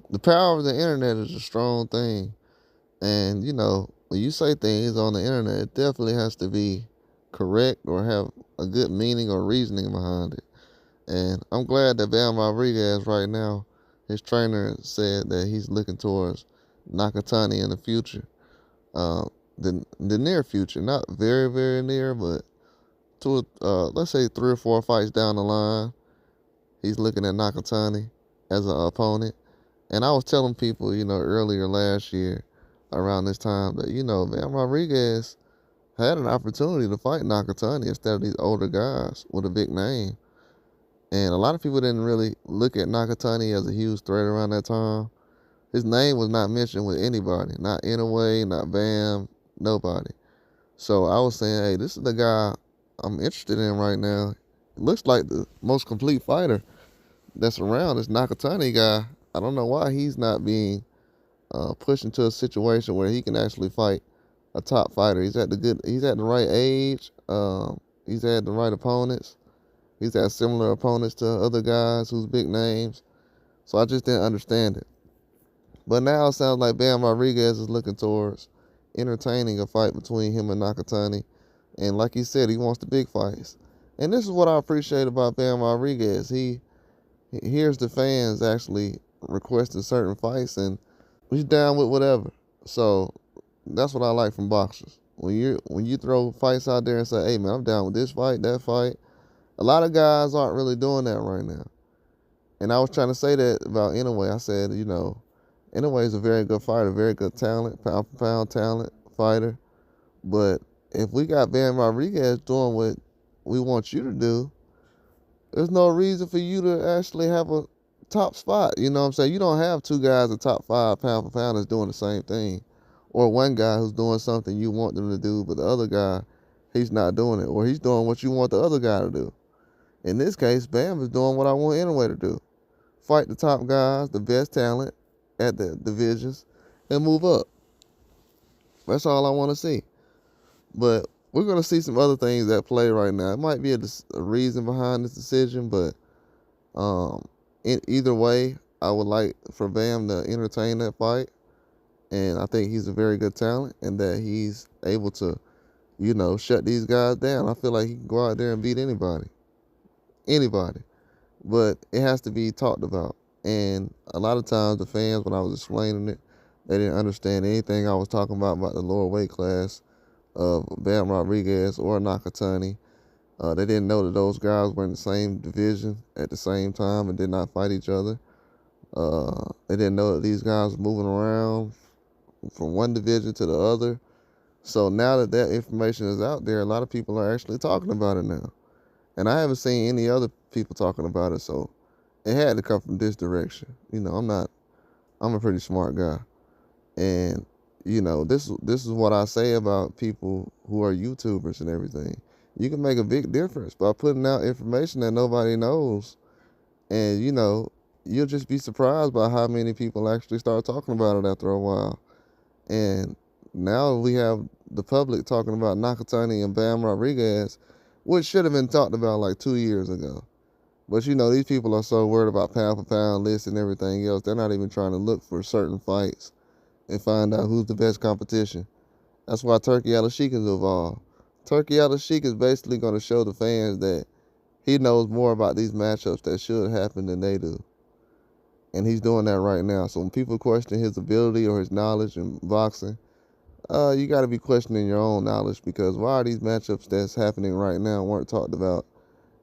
the power of the internet is a strong thing. And, when you say things on the internet, it definitely has to be correct or have a good meaning or reasoning behind it. And I'm glad that Bam Rodriguez right now, his trainer said that he's looking towards Nakatani in the future. The near future, not very, very near, but let's say 3 or 4 fights down the line, he's looking at Nakatani as an opponent. And I was telling people, earlier last year around this time that, Bam Rodriguez had an opportunity to fight Nakatani instead of these older guys with a big name. And a lot of people didn't really look at Nakatani as a huge threat around that time. His name was not mentioned with anybody, not Inoue, not Bam, nobody. So I was saying, hey, this is the guy I'm interested in right now. It looks like the most complete fighter that's around, this Nakatani guy. I don't know why he's not being pushed into a situation where he can actually fight a top fighter. He's at the right age. He's had the right opponents. He's had similar opponents to other guys who's big names. So I just didn't understand it. But now it sounds like Bam Rodriguez is looking towards entertaining a fight between him and Nakatani. And like he said, he wants the big fights. And this is what I appreciate about Bam Rodriguez. He hears the fans actually requesting certain fights, and he's down with whatever. So that's what I like from boxers. When you throw fights out there and say, hey man, I'm down with this fight, that fight. A lot of guys aren't really doing that right now. And I was trying to say that about Inoue. I said, Inoue is a very good fighter, very good talent, pound for pound talent, fighter. But if we got Bam Rodriguez doing what we want you to do, there's no reason for you to actually have a top spot. You know what I'm saying? You don't have two guys at top five pound for pound that's doing the same thing. Or one guy who's doing something you want them to do, but the other guy, he's not doing it. Or he's doing what you want the other guy to do. In this case, Bam is doing what I want Inoue to do. Fight the top guys, the best talent at the divisions, and move up. That's all I want to see. But we're going to see some other things at play right now. It might be a reason behind this decision, but in either way, I would like for Bam to entertain that fight. And I think he's a very good talent and that he's able to, shut these guys down. I feel like he can go out there and beat anybody. Anybody. But it has to be talked about. And a lot of times the fans, when I was explaining it, they didn't understand anything I was talking about the lower weight class of Bam Rodriguez or Nakatani. They didn't know that those guys were in the same division at the same time and did not fight each other. They didn't know that these guys were moving around from one division to the other. So now that information is out there, a lot of people are actually talking about it now. And I haven't seen any other people talking about it, so it had to come from this direction. I'm a pretty smart guy. And, this is what I say about people who are YouTubers and everything. You can make a big difference by putting out information that nobody knows. And, you'll just be surprised by how many people actually start talking about it after a while. And now we have the public talking about Nakatani and Bam Rodriguez, which should have been talked about like 2 years ago. But these people are so worried about pound for pound lists and everything else, they're not even trying to look for certain fights and find out who's the best competition. That's why Turkey Al-Sheikh is involved. Turkey Al-Sheikh is basically going to show the fans that he knows more about these matchups that should happen than they do. And he's doing that right now. So when people question his ability or his knowledge in boxing, you got to be questioning your own knowledge, because why are these matchups that's happening right now weren't talked about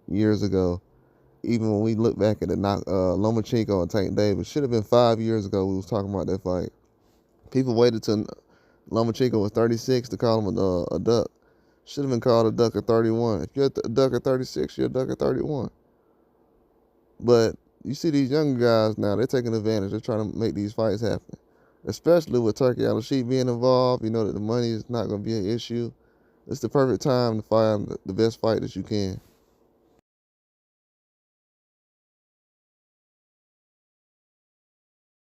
years ago? Even when we look back at the Lomachenko and Tank Davis, should have been 5 years ago we was talking about that fight. People waited till Lomachenko was 36 to call him a duck. Should have been called a duck at 31. If you're a duck at 36, you're a duck at 31. But you see these younger guys now, they're taking advantage. They're trying to make these fights happen. Especially with Turkey Al-Sheikh being involved, that the money is not going to be an issue. It's the perfect time to find the best fight that you can.